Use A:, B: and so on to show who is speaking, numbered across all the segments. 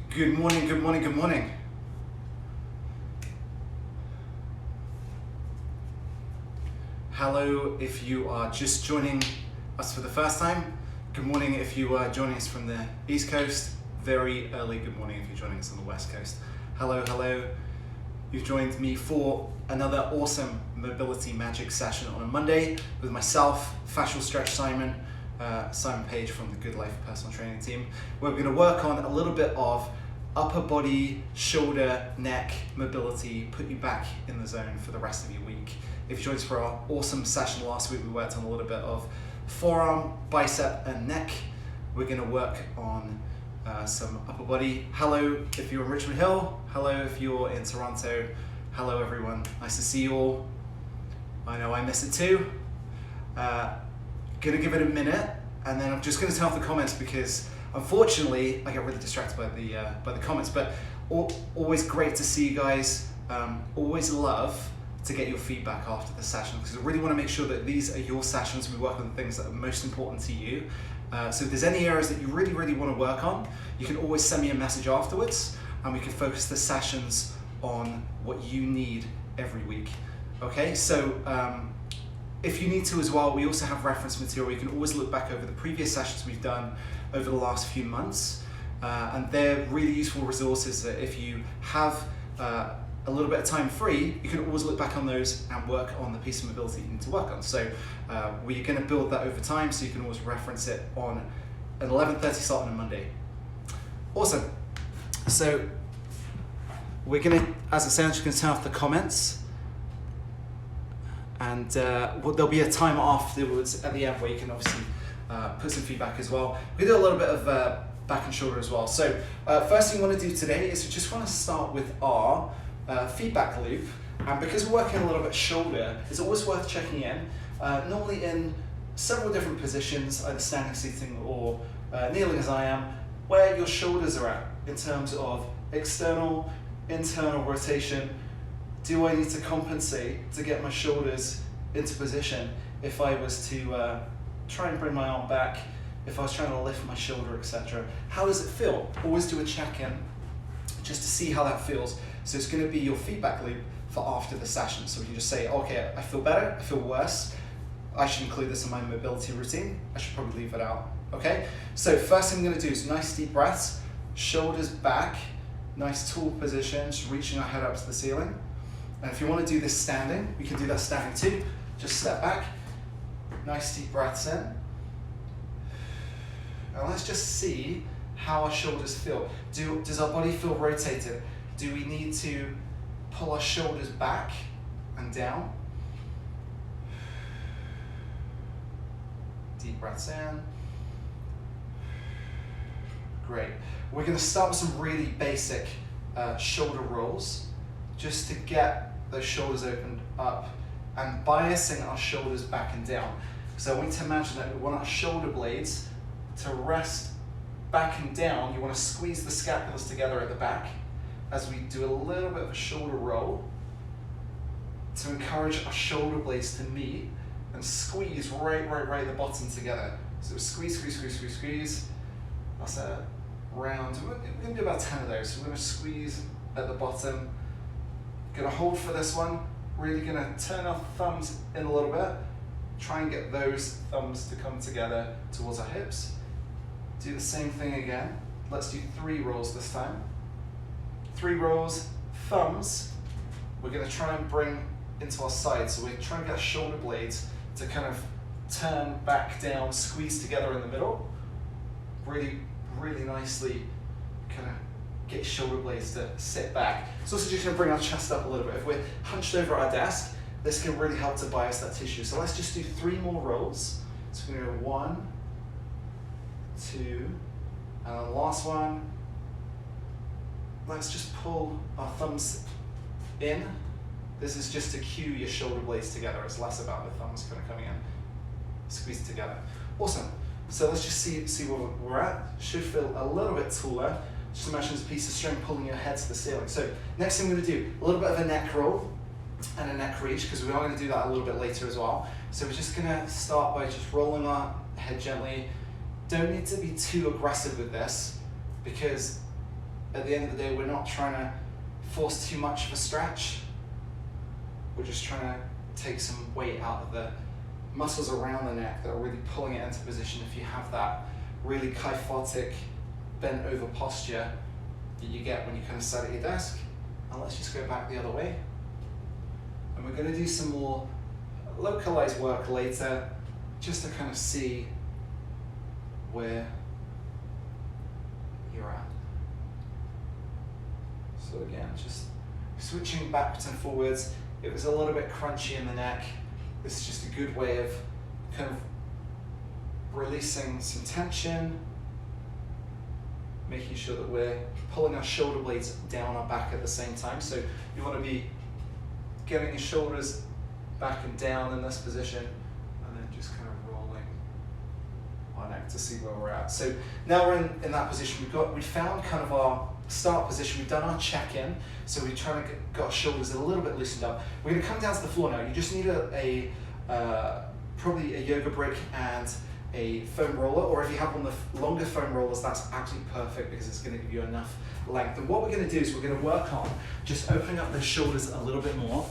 A: Good morning, good morning, good morning. Hello if you are just joining us for the first time. Good morning if you are joining us from the East Coast. Very early good morning if you're joining us on the West Coast. Hello, hello. You've joined me for another awesome mobility magic session on a Monday with myself, Fascial Stretch Simon Page from the Good Life personal training team, where we're going to work on a little bit of upper body, shoulder, neck mobility, put you back in the zone for the rest of your week. If you joined us for our awesome session last week, we worked on a little bit of forearm, bicep, and neck. We're going to work on some upper body. Hello if you're in Richmond Hill. Hello if you're in Toronto. Hello everyone. Nice to see you all. I know I miss it too. Gonna give it a minute, and then I'm just gonna turn off the comments because unfortunately I get really distracted by the comments. But always great to see you guys. Always love to get your feedback after the session because I really want to make sure that these are your sessions. We work on the things that are most important to you. So if there's any areas that you really want to work on, you can always send me a message afterwards, and we can focus the sessions on what you need every week. Okay, so if you need to as well, we also have reference material. You can always look back over the previous sessions we've done over the last few months, and they're really useful resources that if you have a little bit of time free, you can always look back on those and work on the piece of mobility you need to work on. So we're going to build that over time, so you can always reference it on an 11:30 start on a Monday. Awesome. So we're going to, as I said, I'm just going to turn off the comments. And there'll be a time afterwards at the end where you can obviously put some feedback as well. We do a little bit of back and shoulder as well. So first thing we want to do today is we just want to start with our feedback loop. And because we're working a little bit shoulder, it's always worth checking in, normally in several different positions, either standing, sitting, or kneeling as I am, where your shoulders are at in terms of external, internal rotation. Do I need to compensate to get my shoulders into position if I was to try and bring my arm back, if I was trying to lift my shoulder, etc.? How does it feel? Always do a check-in just to see how that feels. So it's going to be your feedback loop for after the session. So we can just say, okay, I feel better, I feel worse. I should include this in my mobility routine. I should probably leave it out. Okay? So first thing I'm going to do is nice deep breaths, shoulders back, nice tall position, just reaching our head up to the ceiling. And if you want to do this standing, we can do that standing too. Just step back, nice deep breaths in. And let's just see how our shoulders feel. Does our body feel rotated? Do we need to pull our shoulders back and down? Deep breaths in. Great. We're going to start with some really basic shoulder rolls, just to get those shoulders opened up and biasing our shoulders back and down. So I want you to imagine that we want our shoulder blades to rest back and down. You want to squeeze the scapulas together at the back as we do a little bit of a shoulder roll to encourage our shoulder blades to meet and squeeze right at the bottom together. So squeeze. That's a round. We're going to do about 10 of those. So we're going to squeeze at the bottom. Gonna hold for this one, really gonna turn our thumbs in a little bit, try and get those thumbs to come together towards our hips. Do the same thing again. Let's do 3 rolls this time. 3 rolls, thumbs, we're gonna try and bring into our sides. So we're trying to get our shoulder blades to kind of turn back down, squeeze together in the middle. Really nicely kind of get your shoulder blades to sit back. It's also just going to bring our chest up a little bit. If we're hunched over our desk, this can really help to bias that tissue. So let's just do 3 more rolls. So we're going to go 1, 2, and the last one. Let's just pull our thumbs in. This is just to cue your shoulder blades together. It's less about the thumbs kind of coming in. Squeeze it together. Awesome. So let's just see where we're at. Should feel a little bit taller. Just imagine there's a piece of string pulling your head to the ceiling. So next thing I'm going to do, a little bit of a neck roll and a neck reach, because we are going to do that a little bit later as well. So we're just going to start by just rolling our head gently. Don't need to be too aggressive with this, because at the end of the day, we're not trying to force too much of a stretch. We're just trying to take some weight out of the muscles around the neck that are really pulling it into position. If you have that really kyphotic bent over posture that you get when you kind of sit at your desk. And let's just go back the other way. And we're going to do some more localized work later, just to kind of see where you're at. So again, just switching backwards and forwards. It was a little bit crunchy in the neck. This is just a good way of kind of releasing some tension, making sure that we're pulling our shoulder blades down our back at the same time. So you want to be getting your shoulders back and down in this position, and then just kind of rolling our neck to see where we're at. So now we're in that position. We found kind of our start position. We've done our check-in, so we're trying to get our shoulders a little bit loosened up. We're going to come down to the floor now. You just need probably a yoga brick and a foam roller, or if you have one of the longer foam rollers, that's absolutely perfect because it's going to give you enough length. And what we're going to do is we're going to work on just opening up the shoulders a little bit more.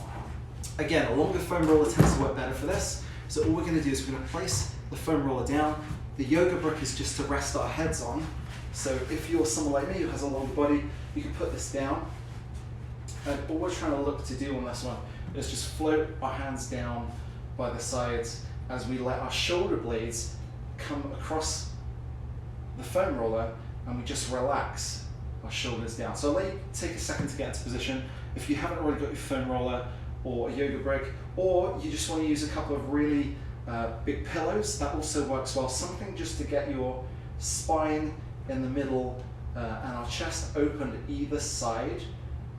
A: Again, a longer foam roller tends to work better for this. So all we're going to do is we're going to place the foam roller down. The yoga brick is just to rest our heads on. So if you're someone like me who has a longer body, you can put this down. And all we're trying to look to do on this one is just float our hands down by the sides as we let our shoulder blades come across the foam roller, and we just relax our shoulders down. So let you take a second to get into position. If you haven't already got your foam roller or a yoga brick, or you just want to use a couple of really big pillows, that also works well. Something just to get your spine in the middle and our chest open to either side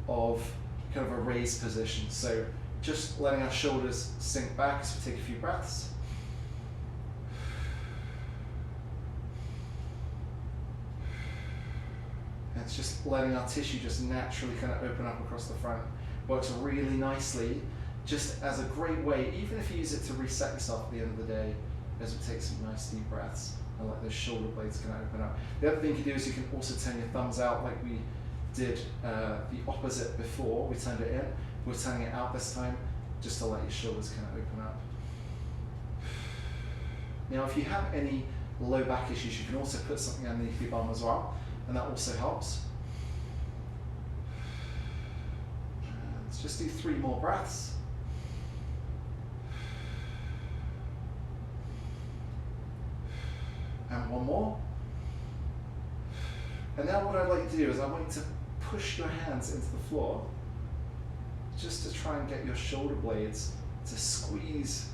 A: of kind of a raised position. So just letting our shoulders sink back as we take a few breaths. And it's just letting our tissue just naturally kind of open up across the front. Works really nicely, just as a great way, even if you use it to reset yourself at the end of the day, as we take some nice deep breaths and let those shoulder blades kind of open up. The other thing you can do is you can also turn your thumbs out like we did the opposite before. We turned it in, we're turning it out this time, just to let your shoulders kind of open up. Now if you have any low back issues, you can also put something underneath your bum as well, and that also helps. Let's just do 3 more breaths. And 1 more. And now what I'd like to do is I want you to push your hands into the floor, just to try and get your shoulder blades to squeeze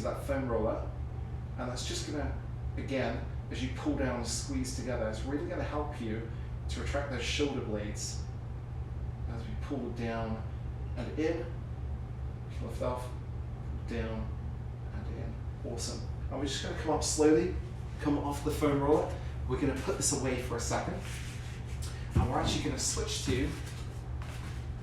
A: that foam roller. And that's just gonna, again, as you pull down and squeeze together, it's really gonna help you to retract those shoulder blades as we pull down and in, lift off, down and in. Awesome. And we're just gonna come up slowly, come off the foam roller. We're gonna put this away for a second. And we're actually gonna switch to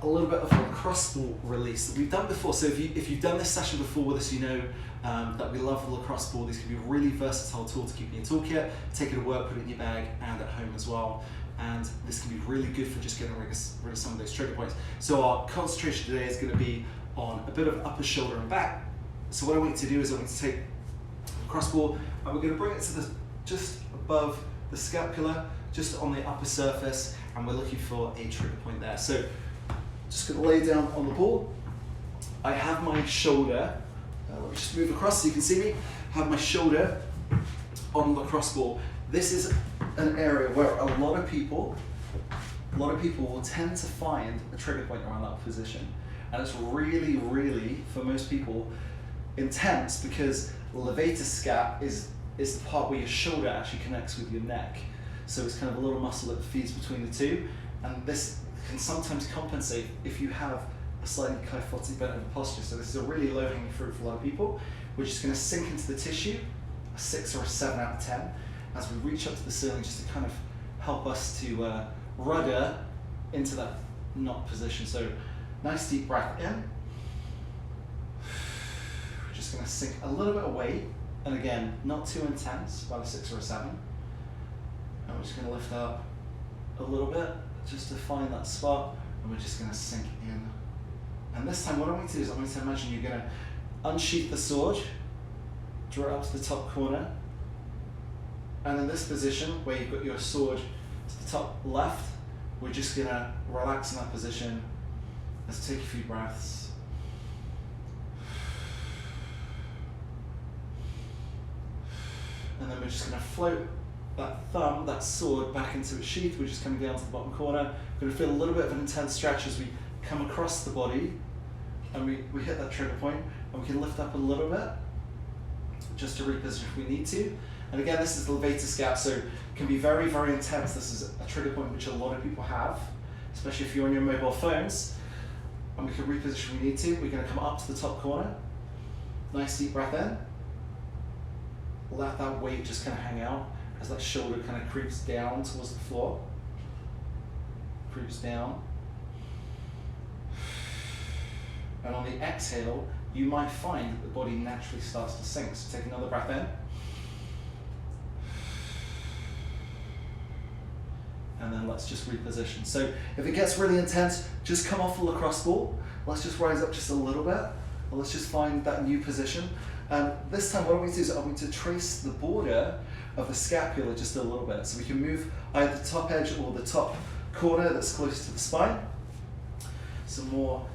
A: a little bit of a lacrosse ball release that we've done before. So if you've done this session before with us, you know that we love the lacrosse ball. These can be a really versatile tool to keep in your toolkit, take it to work, put it in your bag, and at home as well. And this can be really good for just getting rid of some of those trigger points. So our concentration today is going to be on a bit of upper shoulder and back. So what I want you to do is I want you to take the lacrosse ball and we're going to bring it to just above the scapula, just on the upper surface, and we're looking for a trigger point there. So just going to lay down on the ball. I have my shoulder, let me just move across so you can see me, have my shoulder on the lacrosse ball. This is an area where a lot of people will tend to find a trigger point around that position. And it's really, really, for most people, intense because the levator scap is the part where your shoulder actually connects with your neck. So it's kind of a little muscle that feeds between the two. And this can sometimes compensate if you have a slightly kyphotic bent over posture. So this is a really low-hanging fruit for a lot of people. We're just going to sink into the tissue, a 6 or a 7 out of 10, as we reach up to the ceiling just to kind of help us to rudder into that knot position. So nice deep breath in. We're just going to sink a little bit of weight, and again, not too intense, about a 6 or a 7. And we're just going to lift up a little bit, just to find that spot, and we're just going to sink in. And this time what I'm going to do is I'm going to imagine you're going to unsheath the sword, draw it up to the top corner, and in this position where you've got your sword to the top left, we're just going to relax in that position. Let's take a few breaths. And then we're just going to float that sword back into its sheath. We're just coming down to the bottom corner. We're going to feel a little bit of an intense stretch as we come across the body, and we hit that trigger point, and we can lift up a little bit just to reposition if we need to. And again, this is the levator gap, so it can be very, very intense. This is a trigger point which a lot of people have, especially if you're on your mobile phones. And we can reposition if we need to. We're going to come up to the top corner. Nice deep breath in. Let that weight just kind of hang out as that shoulder kind of creeps down towards the floor. Creeps down. And on the exhale, you might find that the body naturally starts to sink. So take another breath in. And then let's just reposition. So if it gets really intense, just come off the lacrosse ball. Let's just rise up just a little bit. And let's just find that new position. And this time what I'm going to do is I'm going to trace the border of the scapula just a little bit. So we can move either the top edge or the top corner that's close to the spine. Some more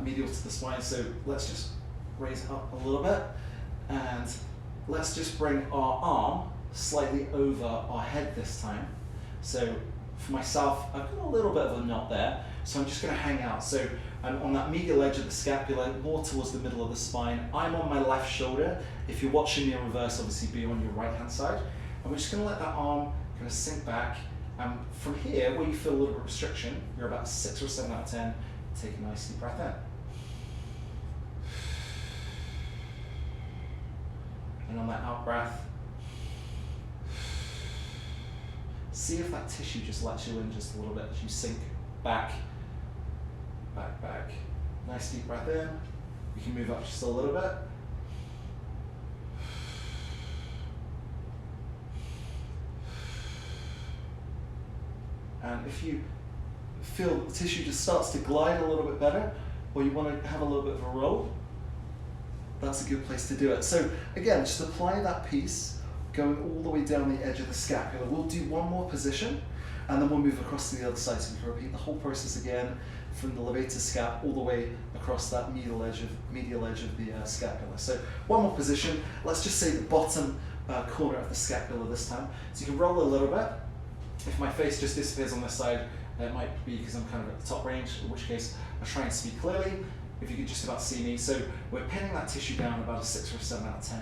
A: medial to the spine. So let's just raise it up a little bit. And let's just bring our arm slightly over our head this time. So for myself, I've got a little bit of a knot there, so I'm just going to hang out. So I'm on that medial edge of the scapula, more towards the middle of the spine. I'm on my left shoulder. If you're watching me in reverse, obviously be on your right hand side. And we're just going to let that arm kind of sink back. And from here, where you feel a little bit of restriction, you're about 6 or 7 out of 10. Take a nice deep breath in. And on that out breath, see if that tissue just lets you in just a little bit as you sink back, back, back. Nice deep breath in. You can move up just a little bit. And if you feel the tissue just starts to glide a little bit better, or you want to have a little bit of a roll, that's a good place to do it. So again, just apply that piece going all the way down the edge of the scapula. We'll do one more position, and then we'll move across to the other side. So we can repeat the whole process again from the levator scap all the way across that medial edge of the scapula. So one more position. Let's just say the bottom corner of the scapula this time. So you can roll a little bit. If my face just disappears on this side, it might be because I'm kind of at the top range, in which case I'll try and speak clearly. If you could just about see me. So we're pinning that tissue down about a 6 or a 7 out of 10.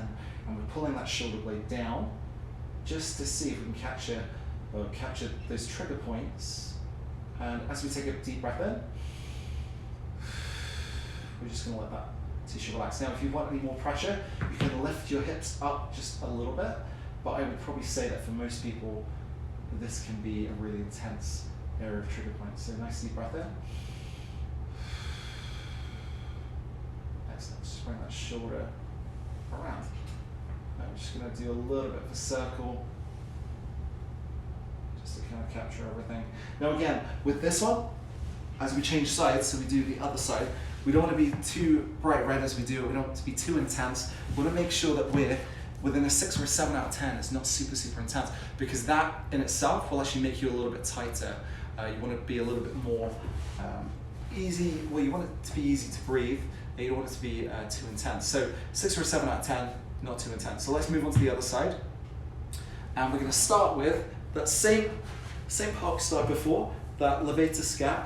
A: And we're pulling that shoulder blade down just to see if we can capture those trigger points. And as we take a deep breath in, we're just going to let that tissue relax. Now, if you want any more pressure, you can lift your hips up just a little bit, but I would probably say that for most people, this can be a really intense area of trigger points. So nice deep breath in. Excellent. Just bring that shoulder around. I'm just going to do a little bit of a circle just to kind of capture everything. Now again, with this one, as we change sides, so we do the other side, we don't want to be too bright red as we do it. We don't want it to be too intense. We want to make sure that we're within a 6 or a 7 out of 10. It's not super, super intense, because that in itself will actually make you a little bit tighter. You want to be a little bit more easy. Well, you want it to be easy to breathe. And you don't want it to be too intense. So 6 or a 7 out of 10, not too intense. So let's move on to the other side. And we're going to start with that same part we started before, that levator scap,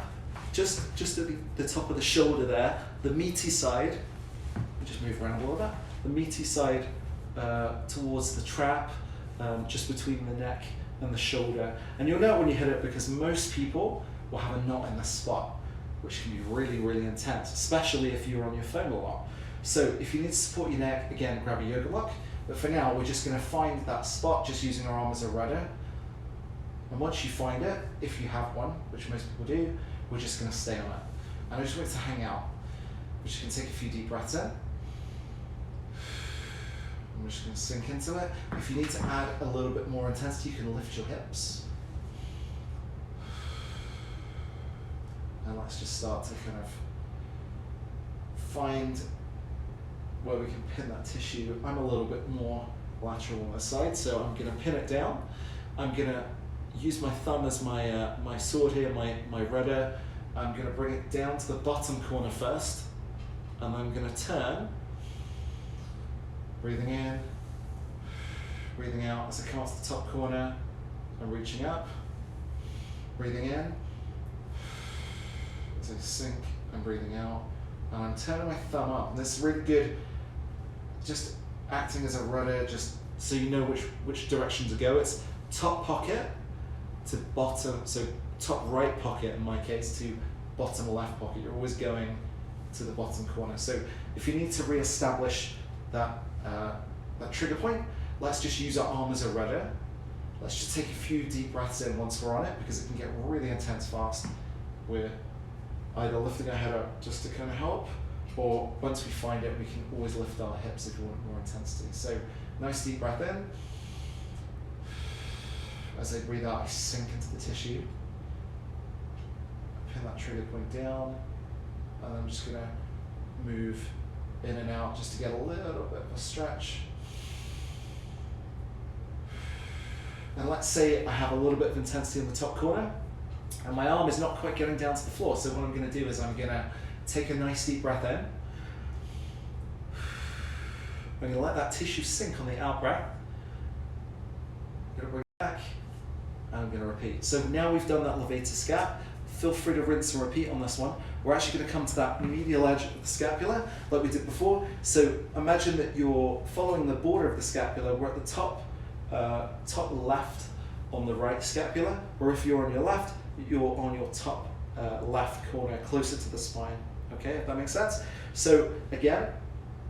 A: just at the top of the shoulder there, the meaty side. We'll just move around a little bit. The meaty side towards the trap, just between the neck and the shoulder. And you'll know when you hit it, because most people will have a knot in this spot, which can be really, really intense, especially if you're on your phone a lot. So if you need to support your neck, again, grab a yoga block. But for now, we're just going to find that spot, just using our arm as a rudder. And once you find it, if you have one, which most people do, we're just going to stay on it. And I just want it to hang out. We're just going to take a few deep breaths in. We're just going to sink into it. If you need to add a little bit more intensity, you can lift your hips. let's just start to kind of find where we can pin that tissue. I'm a little bit more lateral on the side, so I'm going to pin it down. I'm going to use my thumb as my my sword here, my rudder. I'm going to bring it down to the bottom corner first, and I'm going to turn, breathing in, breathing out as I come out to the top corner. I'm reaching up, breathing in, as I sink, I'm breathing out, and I'm turning my thumb up. And this is really good, just acting as a rudder, just so you know which direction to go. It's top pocket to bottom, so top right pocket in my case to bottom left pocket. You're always going to the bottom corner. So if you need to re-establish that trigger point, let's just use our arm as a rudder. Let's just take a few deep breaths in once we're on it, because it can get really intense fast. We're either lifting our head up just to kind of help, or once we find it, we can always lift our hips if we want more intensity. So nice deep breath in. As I breathe out, I sink into the tissue. Pin that trigger point down, and I'm just gonna move in and out just to get a little bit of a stretch. And let's say I have a little bit of intensity in the top corner, and my arm is not quite getting down to the floor. So what I'm gonna do is I'm gonna take a nice deep breath in. I'm gonna let that tissue sink on the out breath. I'm gonna bring it back, and I'm gonna repeat. So now we've done that levator scap. Feel free to rinse and repeat on this one. We're actually going to come to that medial edge of the scapula like we did before. So imagine that you're following the border of the scapula. We're at the top left on the right scapula, or if you're on your left, you're on your top left corner, closer to the spine. Okay, if that makes sense. So again,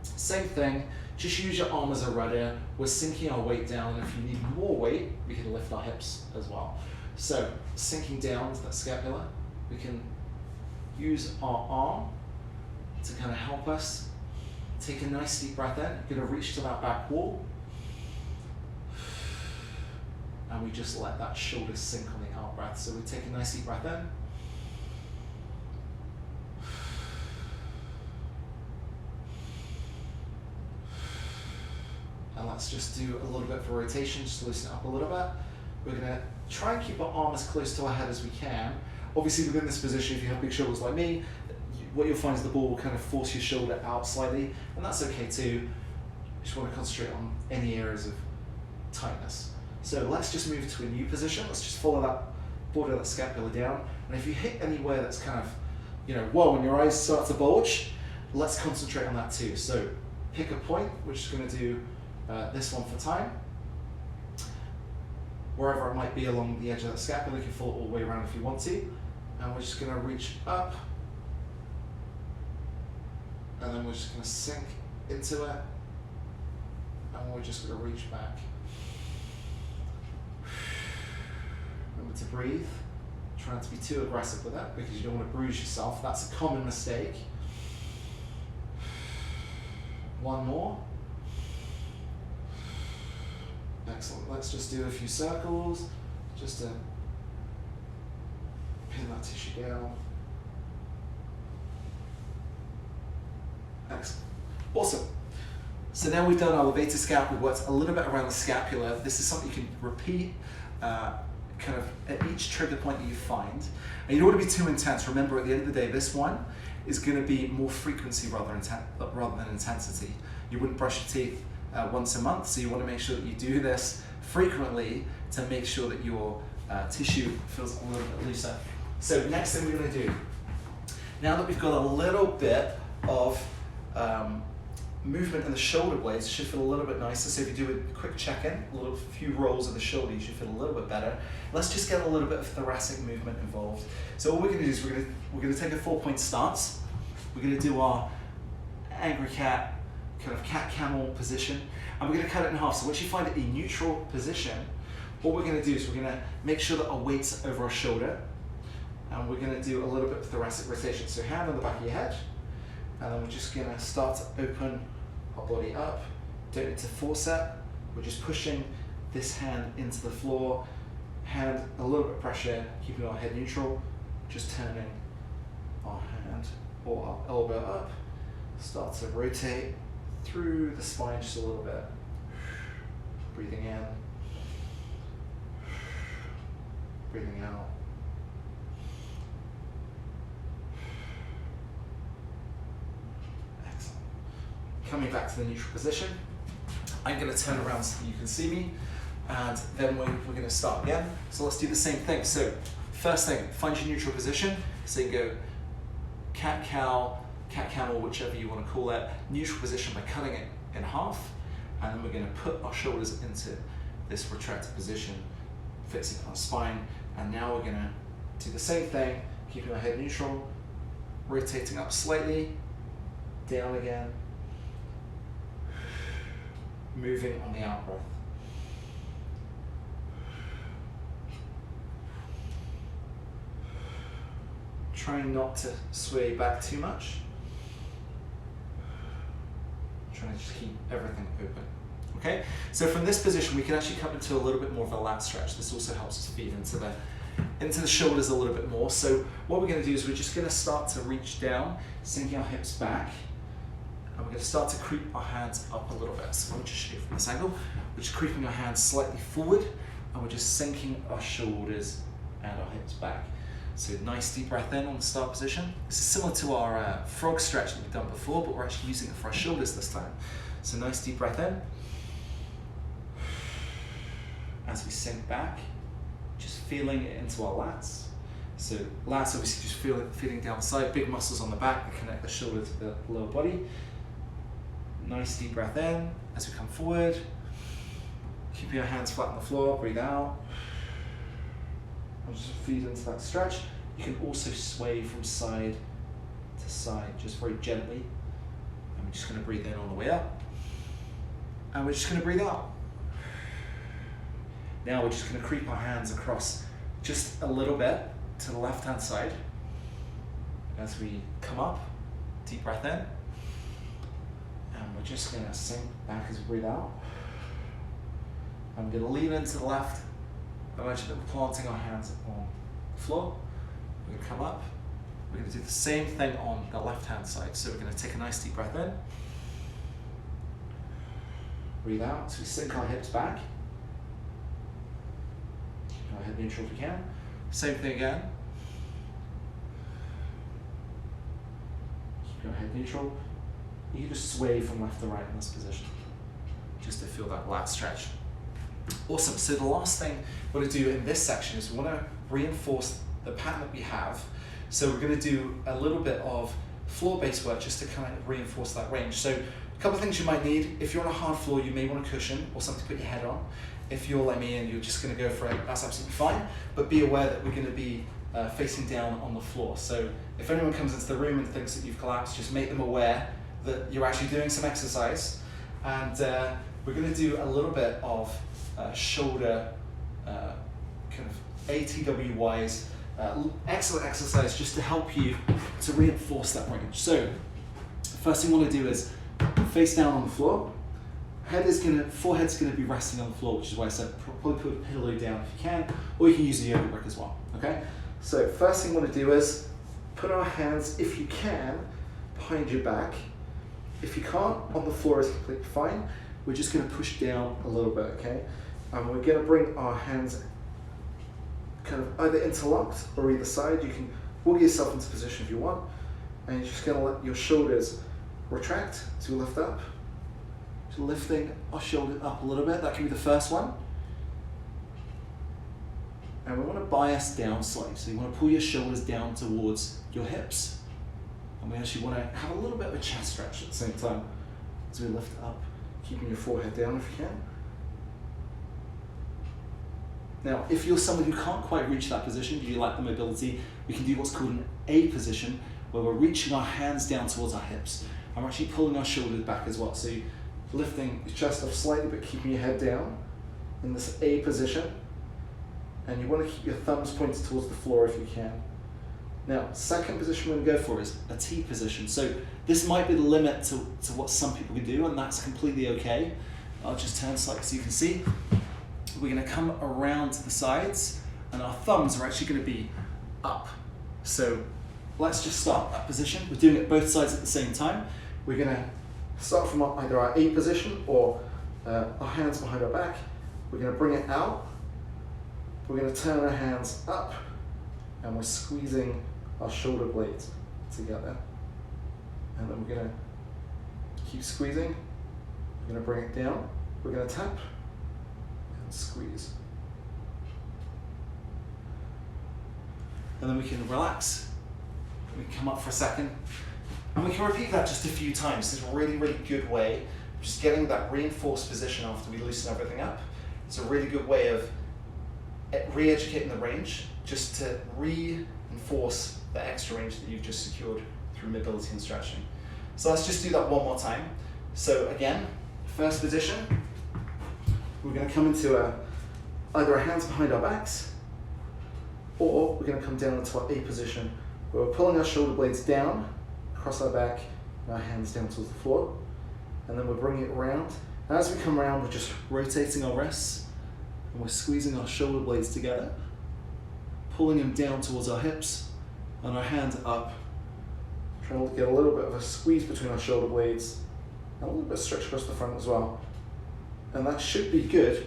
A: same thing, just use your arm as a rudder. We're sinking our weight down, and if you need more weight, we can lift our hips as well. So sinking down to that scapula, we can use our arm to kind of help us. Take a nice deep breath in. You're going to reach to that back wall, and we just let that shoulder sink on the out breath. So we take a nice deep breath in. And let's just do a little bit of a rotation, just to loosen it up a little bit. We're going to try and keep our arm as close to our head as we can. Obviously within this position, if you have big shoulders like me, what you'll find is the ball will kind of force your shoulder out slightly, and that's okay too. You just want to concentrate on any areas of tightness. So let's just move to a new position. Let's just follow that border of that scapula down. And if you hit anywhere that's kind of, whoa, and your eyes start to bulge, let's concentrate on that too. So pick a point. We're just going to do this one for time. Wherever it might be along the edge of that scapula, you can follow it all the way around if you want to. And we're just going to reach up, and then we're just going to sink into it, and we're just going to reach back. Remember to breathe. Try not to be too aggressive with that, because you don't want to bruise yourself. That's a common mistake. One more. Excellent. Let's just do a few circles, just to pin that tissue down. Excellent. Awesome. So now we've done our levator scap. We've worked a little bit around the scapula. This is something you can repeat kind of at each trigger point that you find. And you don't want to be too intense. Remember, at the end of the day, this one is going to be more frequency rather than intensity. You wouldn't brush your teeth once a month, so you want to make sure that you do this frequently to make sure that your tissue feels a little bit looser. So next thing we're going to do, now that we've got a little bit of movement in the shoulder blades, should feel a little bit nicer. So if you do a quick check-in, a few rolls of the shoulder, you should feel a little bit better. Let's just get a little bit of thoracic movement involved. So all we're going to do is we're going to take a 4-point stance. We're going to do our angry cat, kind of cat-camel position, and we're going to cut it in half. So once you find a neutral position, what we're going to do is we're going to make sure that our weight's over our shoulder, and we're going to do a little bit of thoracic rotation. So hand on the back of your head, and then we're just going to start to open our body up. Don't need to force it. We're just pushing this hand into the floor, hand a little bit of pressure, keeping our head neutral, just turning our hand or our elbow up, start to rotate through the spine just a little bit. Breathing in, breathing out. Excellent. Coming back to the neutral position, I'm going to turn around so you can see me, and then we're going to start again. So let's do the same thing. So first thing, find your neutral position. So you go cat-cow, cat-camel, whichever you want to call it, neutral position by cutting it in half, and then we're going to put our shoulders into this retracted position, fixing our spine, and now we're going to do the same thing, keeping our head neutral, rotating up slightly, down again, moving on the out breath. Trying not to sway back too much. Trying to just keep everything open. Okay, so from this position we can actually come into a little bit more of a lat stretch. This also helps us feed into the shoulders a little bit more. So what we're going to do is we're just going to start to reach down, sinking our hips back, and we're going to start to creep our hands up a little bit. So let me just show you from this angle. We're just creeping our hands slightly forward, and we're just sinking our shoulders and our hips back. So nice deep breath in on the start position. This is similar to our frog stretch that we've done before, but we're actually using it for our shoulders this time. So nice deep breath in. As we sink back, just feeling it into our lats. So lats obviously just feeling down the side, big muscles on the back that connect the shoulder to the lower body. Nice deep breath in as we come forward. Keeping your hands flat on the floor, breathe out. And just feed into that stretch. You can also sway from side to side, just very gently. And we're just going to breathe in on the way up. And we're just going to breathe out. Now we're just going to creep our hands across just a little bit to the left-hand side. As we come up, deep breath in. And we're just going to sink back as we breathe out. I'm going to lean into the left. Imagine that we're planting our hands on the floor. We're going to come up. We're going to do the same thing on the left-hand side. So we're going to take a nice deep breath in. Breathe out. So we sink our hips back. Keep our head neutral if we can. Same thing again. Keep your head neutral. You can just sway from left to right in this position, just to feel that lat stretch. Awesome. So the last thing we're going to do in this section is we want to reinforce the pattern that we have. So we're going to do a little bit of floor-based work just to kind of reinforce that range. So a couple of things you might need. If you're on a hard floor, you may want a cushion or something to put your head on. If you're like me and you're just going to go for it, that's absolutely fine. But be aware that we're going to be facing down on the floor. So if anyone comes into the room and thinks that you've collapsed, just make them aware that you're actually doing some exercise. And we're going to do a little bit of shoulder kind of ATW-wise, excellent exercise just to help you to reinforce that range. So first thing you want to do is face down on the floor. Forehead's going to be resting on the floor, which is why I said probably put a pillow down if you can, or you can use a yoga brick as well. Okay. So first thing you want to do is put our hands, if you can, behind your back. If you can't, on the floor is completely fine. We're just going to push down a little bit, okay? And we're going to bring our hands kind of either interlocked or either side. You can wiggle yourself into position if you want. And you're just going to let your shoulders retract to lift up. So lifting our shoulders up a little bit. That can be the first one. And we want to bias down slightly. So you want to pull your shoulders down towards your hips. And we actually want to have a little bit of a chest stretch at the same time as we lift up, keeping your forehead down if you can. Now, if you're someone who can't quite reach that position, you lack the mobility, we can do what's called an A position, where we're reaching our hands down towards our hips. And we're actually pulling our shoulders back as well. So you're lifting your chest up slightly, but keeping your head down in this A position. And you want to keep your thumbs pointed towards the floor if you can. Now, second position we're going to go for is a T position. So this might be the limit to what some people can do, and that's completely okay. I'll just turn slightly so you can see. We're going to come around to the sides, and our thumbs are actually going to be up. So let's just start that position. We're doing it both sides at the same time. We're gonna start from either our A position or our hands behind our back. We're gonna bring it out. We're gonna turn our hands up and we're squeezing our shoulder blades together. And then we're gonna keep squeezing. We're gonna bring it down. We're gonna tap and squeeze. And then we can relax. We can come up for a second. And we can repeat that just a few times. It's a really, really good way of just getting that reinforced position after we loosen everything up. It's a really good way of re-educating the range, just to reinforce the extra range that you've just secured through mobility and stretching. So let's just do that one more time. So again, first position, we're going to come into either our hands behind our backs, or we're going to come down into our A position, where we're pulling our shoulder blades down, across our back, and our hands down towards the floor. And then we're bringing it around. And as we come around, we're just rotating our wrists, and we're squeezing our shoulder blades together, pulling them down towards our hips, and our hand up, trying to get a little bit of a squeeze between our shoulder blades, and a little bit of stretch across the front as well. And that should be good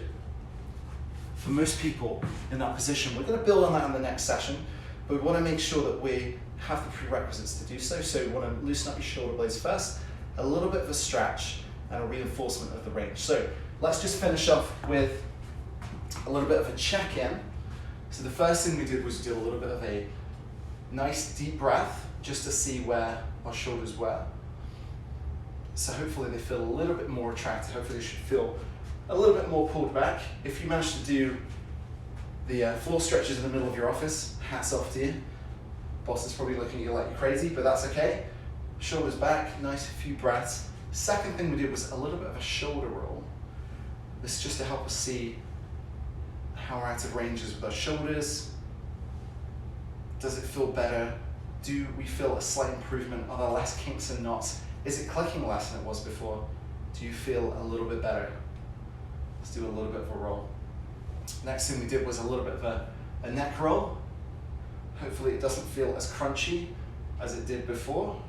A: for most people in that position. We're going to build on that in the next session, but we want to make sure that we have the prerequisites to do so. So we want to loosen up your shoulder blades first, a little bit of a stretch, and a reinforcement of the range. So let's just finish off with a little bit of a check-in. So the first thing we did was do a little bit of a nice deep breath, just to see where our shoulders were. So hopefully they feel a little bit more retracted. Hopefully they should feel a little bit more pulled back. If you manage to do the floor stretches in the middle of your office, hats off to you. Boss is probably looking at you like you're crazy, but that's okay. Shoulders back, nice few breaths. Second thing we did was a little bit of a shoulder roll. This is just to help us see how our active range is with our shoulders. Does it feel better? Do we feel a slight improvement? Are there less kinks and knots? Is it clicking less than it was before? Do you feel a little bit better? Let's do a little bit of a roll. Next thing we did was a little bit of a neck roll. Hopefully it doesn't feel as crunchy as it did before.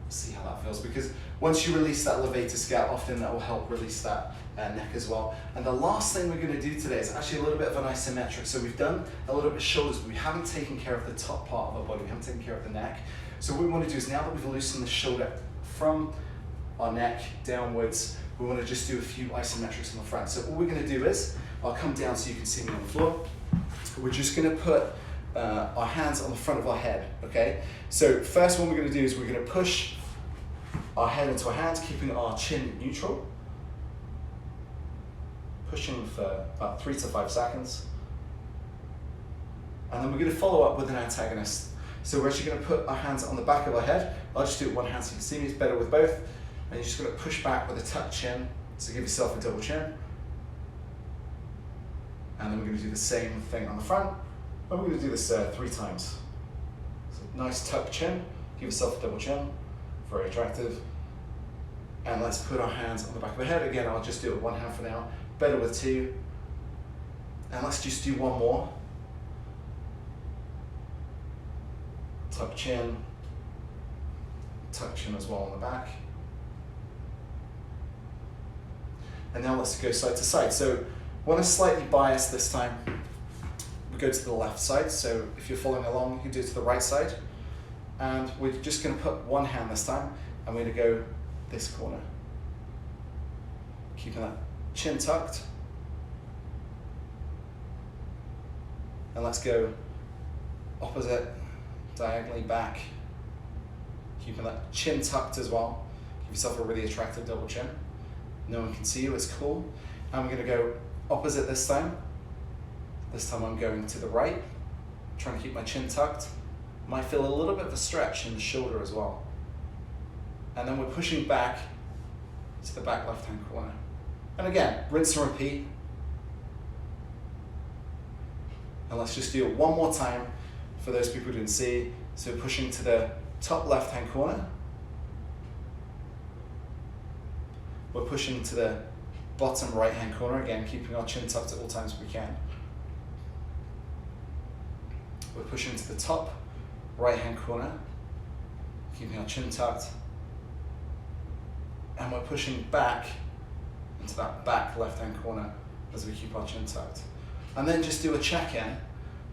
A: See how that feels, because once you release that levator scap, often that will help release that neck as well. And the last thing we're going to do today is actually a little bit of an isometric. So we've done a little bit of shoulders, but we haven't taken care of the top part of our body. We haven't taken care of the neck. So what we want to do is, now that we've loosened the shoulder from our neck downwards, we want to just do a few isometrics on the front. So all we're going to do is, I'll come down so you can see me on the floor. We're just going to put our hands on the front of our head, okay? So first one we're going to do is we're going to push our head into our hands, keeping our chin neutral. Pushing for about 3 to 5 seconds. And then we're going to follow up with an antagonist. So we're actually going to put our hands on the back of our head. I'll just do it with one hand so you can see me, it's better with both. And you're just going to push back with a tucked chin, so give yourself a double chin. And then we're going to do the same thing on the front. And we're going to do this 3 times. So nice tucked chin, give yourself a double chin, very attractive. And let's put our hands on the back of the head. Again, I'll just do it with one hand for now, better with 2. And let's just do one more. Tuck chin as well on the back. And now let's go side to side. So want to slightly bias this time. We go to the left side. So if you're following along, you can do it to the right side. And we're just going to put one hand this time, and we're going to go this corner. Keeping that chin tucked. And let's go opposite, diagonally back. Keeping that chin tucked as well. Give yourself a really attractive double chin. No one can see you, it's cool. And we're going to go opposite this time. This time I'm going to the right, trying to keep my chin tucked. Might feel a little bit of a stretch in the shoulder as well. And then we're pushing back to the back left-hand corner. And again, rinse and repeat. And let's just do it one more time for those people who didn't see. So pushing to the top left-hand corner. We're pushing to the bottom right-hand corner, again, keeping our chin tucked at all times if we can. We're pushing to the top right hand corner, keeping our chin tucked. And we're pushing back into that back left hand corner as we keep our chin tucked. And then just do a check-in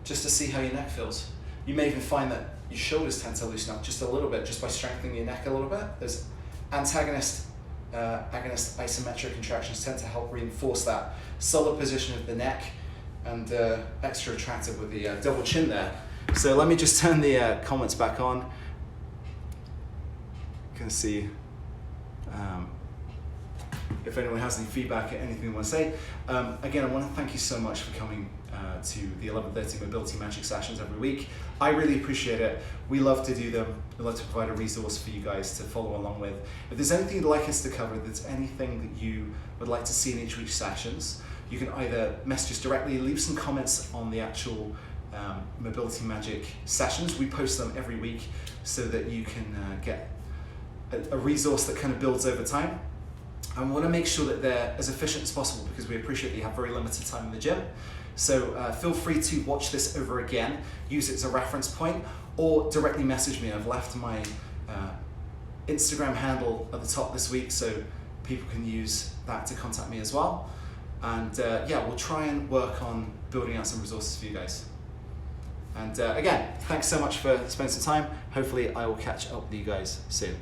A: just to see how your neck feels. You may even find that your shoulders tend to loosen up just a little bit just by strengthening your neck a little bit. There's agonist isometric contractions tend to help reinforce that solid position of the neck and extra attractive with the double chin there. So let me just turn the comments back on. You can see if anyone has any feedback or anything they want to say. Again, I want to thank you so much for coming to the 11:30 Mobility Magic sessions every week. I really appreciate it. We love to do them. We love to provide a resource for you guys to follow along with. If there's anything you'd like us to cover, if there's anything that you would like to see in each week's sessions, you can either message us directly, leave some comments on the actual Mobility Magic sessions. We post them every week so that you can get a resource that kind of builds over time. And we want to make sure that they're as efficient as possible because we appreciate that you have very limited time in the gym. So feel free to watch this over again, use it as a reference point, or directly message me. I've left my Instagram handle at the top this week so people can use that to contact me as well. And yeah, we'll try and work on building out some resources for you guys. And again, thanks so much for spending some time. Hopefully I will catch up with you guys soon.